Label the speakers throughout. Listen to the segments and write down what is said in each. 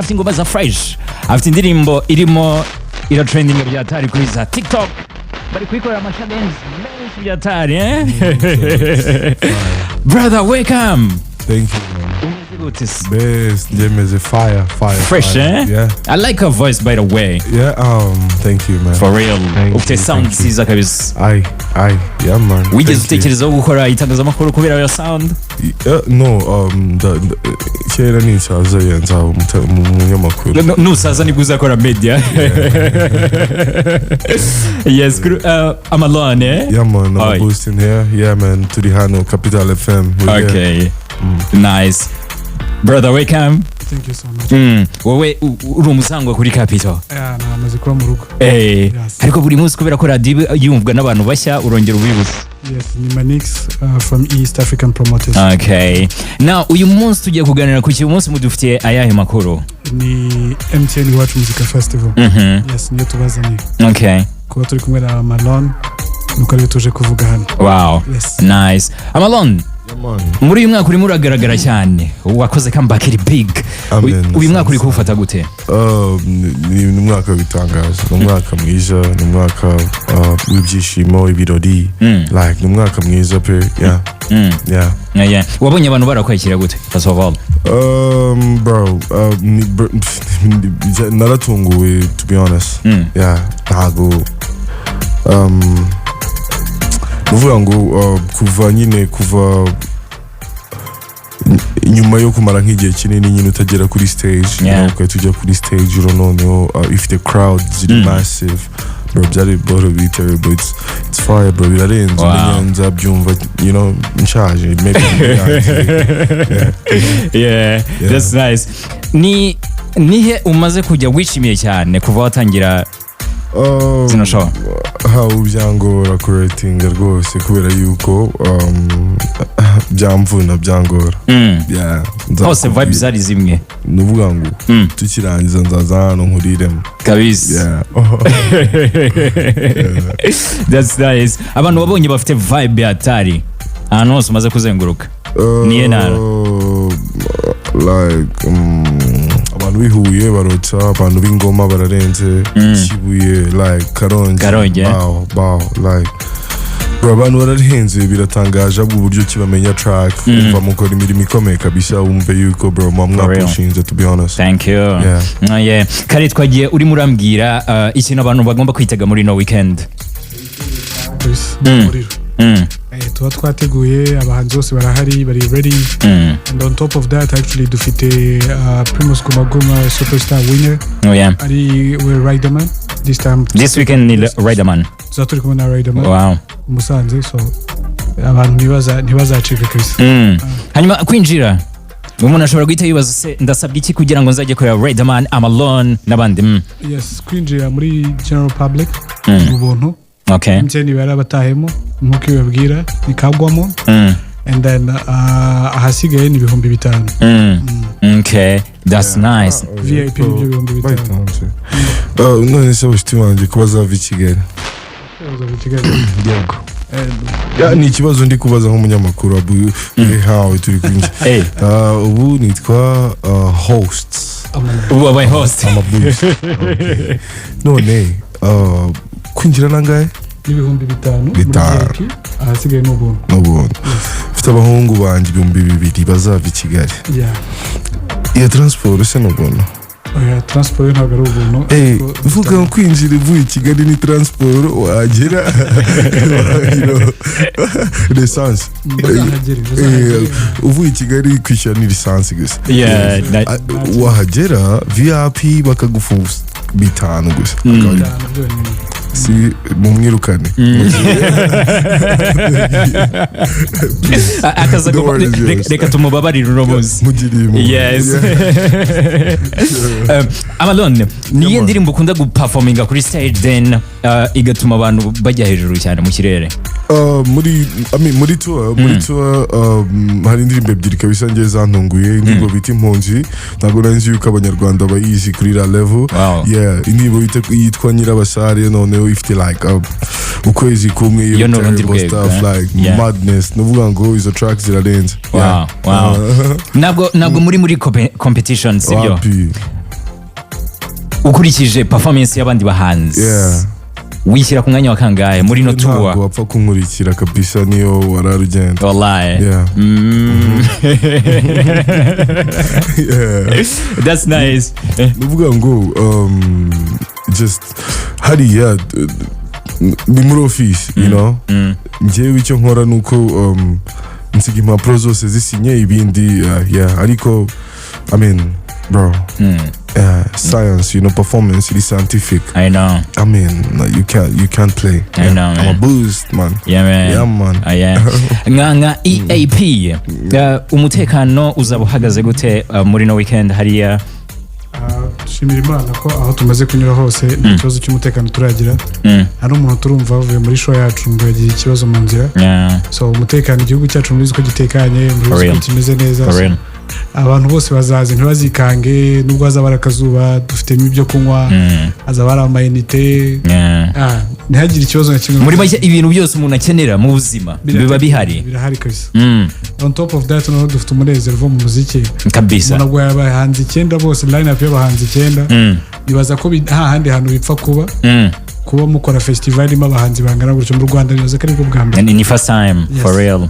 Speaker 1: afite ingoma za fresh, afite indirimbo irimo trending bya tari kuri za TikTok, bari kuyikorera amashalenzi menshi bya tari brother, welcome.
Speaker 2: Thank you, man. Best, is a fire.
Speaker 1: Fresh,
Speaker 2: fire. Yeah.
Speaker 1: I like her voice, by the way.
Speaker 2: Yeah, thank you, man.
Speaker 1: For real.
Speaker 2: Ufite
Speaker 1: sound nziza kabisa.
Speaker 2: Yeah, man.
Speaker 1: Wigeze utekerezaho gukora itangazamakuru kubera yo sound?
Speaker 2: No, kera nisaza yenza umunyamakuru.
Speaker 1: Nusaza nibwo uzakora media. Yes, Amalon,
Speaker 2: Yeah, man. I'm boosting here. Yeah, man. Turi hano Capital FM.
Speaker 1: Okay. Nice. Brother, welcome.
Speaker 3: Thank you so much.
Speaker 1: Wowe uri umusangwa kuri Capital.
Speaker 3: Namaze kuba mu rugo.
Speaker 1: Ariko buri munsi kubera ko radio yumvwa n'abantu bashya urongera ubibutse.
Speaker 3: Yes, ni Manix from East African Promoters.
Speaker 1: Okay. Now, uyu munsi tugiye kuganira ku munsi mudufitiye ayahe makuru?
Speaker 3: Ni MTN Iwacu Music Festival. Yes, niyo tubazaniye.
Speaker 1: Okay.
Speaker 3: Kuba turi kumwe na Amalon, nuko ari tuje kuvuga hano.
Speaker 1: Wow.
Speaker 3: Yes.
Speaker 1: Nice. Amalon, muri uyu mwaka urimo uragaragara cyane, wakoze comeback iri big. Uyu mwaka uri kuwufata gute?
Speaker 2: Ni umwaka w'itangazo, ni umwaka mwiza, ni umwaka w'ibyishimo, ibirori, like ni umwaka mwiza pe. Yeah.
Speaker 1: Wabonye abantu barakwakira gute? First of all,
Speaker 2: bro, naratunguwe, to be honest. Yeah, ntago uvuga ngo kuva nyuma yo kumara nk'igihe kinini nyine utagera kuri stage, tujya kuri stage noneho ifite crowd ziri massive, bro, byari boro bitare, but it's fire, bro, birarenze. Nza byumva, nshaje maybe.
Speaker 1: Yeah, that's nice. Nihe umaze kujya wishimiye cyane kuva watangira zino show?
Speaker 2: Byangora kuretinga rwose kubera yuko byamvuna byangora. Yeah,
Speaker 1: hose vibes zari zimwe.
Speaker 2: Nuvuga ngo tukirangiza nzaza hano nkuriremo
Speaker 1: kabisa. That's nice. Abantu babonye bafite vibe ya tari ahantu hose umaze kuzenguruka. Niye nara
Speaker 2: like abantu bihuye barota, abantu b'ingoma bararenze, Kibuye, like Karongi. Wow, like bro, abantu bararenze, biratangaje uburyo kibamenya track, umva mukora imirimo ikomeye kabisa, wumve yuko bro mwapushinze, to be honest.
Speaker 1: Thank you. Yeah. Kare twagiye uri murambwira ikintu abantu bagomba kwitega muri no weekend.
Speaker 3: Tuba twateguye, abahanzi bose barahari, bari ready, and on top of that actually dufite Primus Guma Guma superstar winner. Ari Riderman this
Speaker 1: weekend ni Riderman.
Speaker 3: Turi kumwe na Riderman.
Speaker 1: Wow.
Speaker 3: Musanze, so abantu ntibazacika kabisa.
Speaker 1: Hanyuma kwinjira umuntu ashobora guhita yibaza se ndasabye iki kugira ngo nzajye kureba Riderman, Amalon n'abandi?
Speaker 3: Yes, kwinjira muri general public ubuntu.
Speaker 1: Okay.
Speaker 3: MTN barabatahemo nkuko ibabwira nikagwamo, and then ahasigaye ni 5,000.
Speaker 1: Okay, that's nice.
Speaker 3: VIP ni 5,000.
Speaker 2: None se ushiti wanje kubaza Kigali. Yego. Ni ikibazo ndi kubaza nk'umunyamakuru hawe turi kwinjira. Ubu nitwa hosts.
Speaker 1: Ubu host.
Speaker 2: None kwinjira nangahe?
Speaker 3: Ni 5,000. Ahasigaye n'ubuntu.
Speaker 2: Mfite abahungu banje 2,000 bazava i Kigali. Iya transport se n'ubuntu.
Speaker 3: Transport ntabwo ari ubuntu.
Speaker 2: Uvuga ngo kwinjira uvuye i Kigali ni transport, wagera lisansi. Uvuye i Kigali kwishyura ni lisansi gusa. Wahagera VIP bakagufuza 5,000 gusa. Si mumwirukane.
Speaker 1: Akaza reka tumubabarire uno munsi. Yes. Amalon, niye ndirimbo ukunda guperforminga kuri stage then igatuma abantu bajya hejuru cyane mu kirere?
Speaker 2: Muri tour hari indirimbo ebyiri kabisa ngiye zantunguye, indirimbo bita Impunzi, ntabwo nzi yuko abanyarwanda bayizi kuri la level. Yeah, indirimbo yitwa Nyirabasare, noneho ifite like ukwezi kumwe yo terrible stuff like madness, nuvuga ngo izo tracks zirarenze.
Speaker 1: Wow. Ntabwo muri competition sibyo? ukurikije performance y'abandi bahanzi wishyira ku mwanya wa kangahe muri no tour?
Speaker 2: Ntabwo wapfa kunkurikira kabisa niyo wararugenda.
Speaker 1: Wallahi. That's nice.
Speaker 2: Nuvuga ngo just hariya ni muri office, you know. Njyewe icyo nkora nuko nsiga impapuro zose zisinye ibindi ariko I mean bro science, you know, performance is scientific.
Speaker 1: I know.
Speaker 2: I mean, you can't play.
Speaker 1: I know, man.
Speaker 2: I'm a boost, man.
Speaker 1: Yeah, man.
Speaker 2: Yeah, man.
Speaker 1: Nga EAP umutekano uzaba uhagaze gute muri no weekend hariya?
Speaker 3: Dushimira Imana ko aho tumaze kunyura hose nta kibazo cy'umutekano turagira. Hari umuntu turumva avuye muri show yacu ngo yagiye ikibazo mu nzira. So umutekano igihugu cyacu muri ko gitekanye, muri ko kimeze neza. Abantu bose bazaze ntibazikange nubwo hazaba arakazuba, dufitemo ibyo kunywa, hazaba ari amayinite, ntihagire ikibazo na kimwe.
Speaker 1: Muri make ibintu byose umuntu akenera mu buzima biba bihari.
Speaker 3: Birahari kabisa. On top of that no dufite umunezero wo mu muziki
Speaker 1: kabisa.
Speaker 3: Nabwo y'abahanzi 9 bose, line up y'abahanzi 9 nibaza ko hahandi hantu bipfa kuba mukora festival irimo abahanzi bangana gutyo mu Rwanda, nibaza ko ariko bwa mbere.
Speaker 1: Ni first time for real.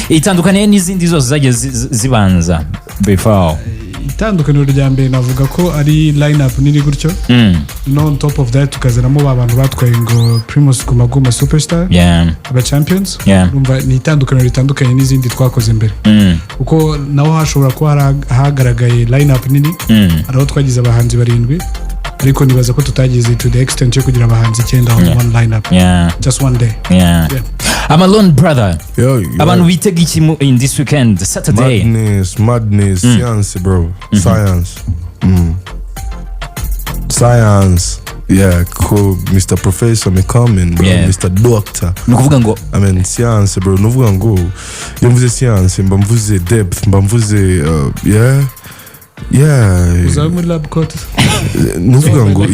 Speaker 1: Itandukanye n'izindi zose zagiye zibanza before.
Speaker 3: Itandukaniro rya mbere navuga ko ari line up nini gutyo. No on top of that tukazanamo abantu batwaye ngo Primus Guma Superstar, aba champions. Urumva ni itandukaniro ritandukanye n'izindi twakoze mbere. Kuko naho hashobora kuba hagaragaye line up nini, araho twagize abahanzi 7 ariko nibaza ko tutagize to the extent yo kugira abahanzi 9 on one line up. Just one day.
Speaker 1: Amalon brother. Abantu bitega iki in this weekend Saturday?
Speaker 2: Madness, science bro. Science. Yeah, cool. Mr. Professor me coming, bro. Mr. Doctor.
Speaker 1: Nukuvuga ngo
Speaker 2: I mean science bro. Nukuvuga ngo iyo mvuze science mba mvuze depth, mba mvuze
Speaker 3: uzabe muri lab coat.
Speaker 2: Nuvuga ngo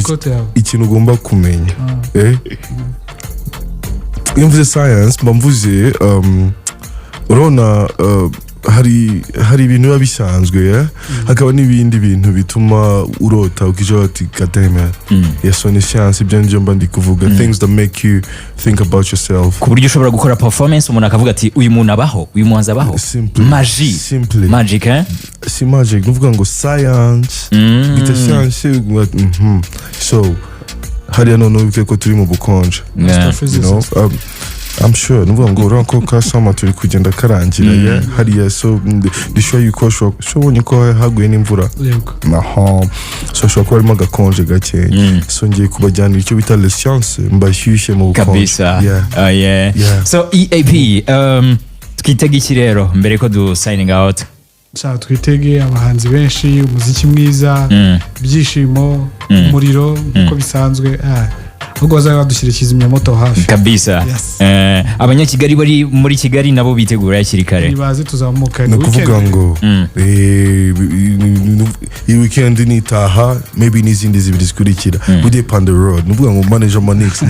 Speaker 2: ikintu ugomba kumenya. Iyo mvuze science mba mvuze urabona hari ibintu biba bisanzwe, hakaba n'ibindi bintu bituma urota ukijya ati kademe ni science. Ibyo nibyo mba ndi kuvuga, things that make you think about yourself,
Speaker 1: ku buryo ushobora gukora performance umuntu akavuga ati uyu muntu abaho, uyu muhanzi abaho. Magic
Speaker 2: si magic. Nuvuga ngo science bita science. So hariya none wibuke ko turi mu bukonje, you know. I'm sure nuvuga ngo uranko kasama turi kugenda karangira hariya. So ndishoye yuko shobonye ko haguye n'imvura, so shobora kuba harimo agakonje gake. So ngiye kubajyanira icyo bita les sciences mbashyushye mu bukonje.
Speaker 1: So EAP twitega iki rero mbere ko du signing out?
Speaker 3: Twitege abahanzi benshi, umuziki mwiza, ibyishimo, umuriro uko bisanzwe. Ubwo bazaba badushyira kizimyamoto hafi
Speaker 1: kabisa. Abanyakigali bari muri Kigali nabo bitegura yakiri kare.
Speaker 3: Nibaze tuzamuka.
Speaker 2: Nukuvuga ngo iyi weekend nitaha maybe n'izindi zibiri zikurikira we dey on the road. Nukuvuga ngo manager Manix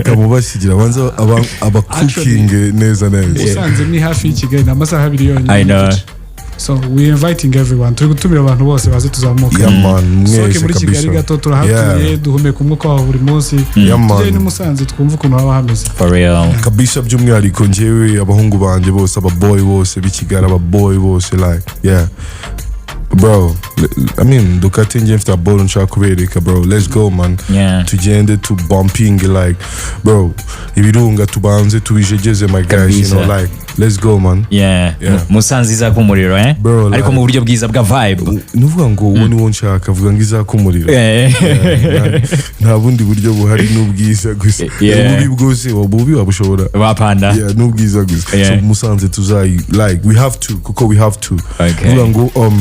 Speaker 2: kamubasigira banza aba cooking neza.
Speaker 3: Usanze ni hafi y'Kigali n'amasaha 2 yonyine. So we inviting everyone. Turi gutumira abantu bose baze tuzamuka.
Speaker 2: Mwese
Speaker 3: muri Kigali gato turahatuye, duhumeka umwuka wa buri munsi. Tujye ni Musanze twumva ukuntu haba hameze.
Speaker 1: For real.
Speaker 2: Kabisa by'umwihariko njyewe abahungu banje bose, ababoy bose b'Ikigali, ababoy bose like bro, I mean dukate nje mfite ball nshaka kubereka bro. Let's go man. Tugende to bumping like bro, ibirunga tubanze tubijegeze my guys, you know, like let's go man.
Speaker 1: Musanze izakumuriro ariko mu buryo bwiza bwa vibe.
Speaker 2: Nuvuga ngo uwo ni wo nshaka vuga ngo izakumuriro. Nta bundi buryo buhari n'ubwiza gusa. Ububi bwose ububi wabushobora
Speaker 1: bapanda.
Speaker 2: N'ubwiza gusa. So Musanze tuzayi like we have to kuko we have to. Nuvuga ngo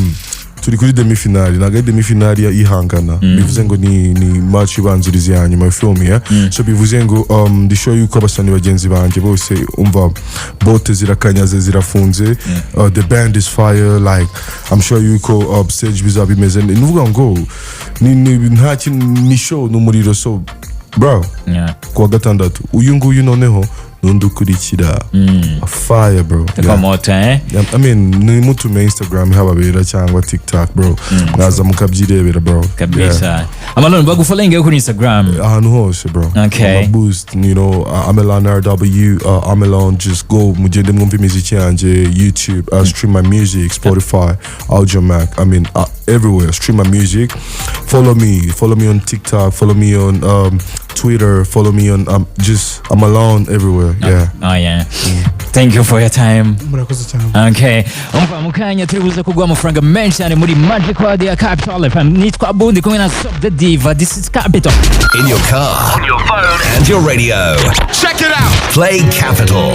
Speaker 2: turi kuri demi-finale, naga demi-finale ihangana. Bivuze ngo ni match ibanziriza ya nyuma film so bivuze ngo ndishoye yuko abasani bagenzi banje bose umva bote zirakanyaze zirafunze. The band is fire, like I'm sure yuko stage bizabi meze. Nuvuga ngo nta kintu ni show n'umuriro. So bro, kwa gatandatu uyu nguyu noneho n'undi ukurikira fire bro.
Speaker 1: Moto
Speaker 2: I mean nimutume Instagram hababera cyangwa TikTok bro, mwaza mukabyirebera bro
Speaker 1: kabisa. Amalon bagufollowing kuri Instagram
Speaker 2: ahantu hose bro.
Speaker 1: Okay.
Speaker 2: Boost, you know, Amalon RW, Amalon, just go mugende mwumve imiziki yanjye, YouTube, stream my music, Spotify, Audiomack, I mean everywhere, stream my music. Follow me on TikTok, follow me on Twitter, follow me on just Amalon everywhere. Yeah.
Speaker 1: Thank you for your time.
Speaker 3: murakoze cyane.
Speaker 1: Okay. Umva mukanya turibuze kugwa amafaranga menshi cyane muri Magic World ya Capital FM. Nitwa Bundi kumwe na Sub the Diva. This is Capital.
Speaker 4: In your car, on your phone, and your radio. Check it out. Play Capital.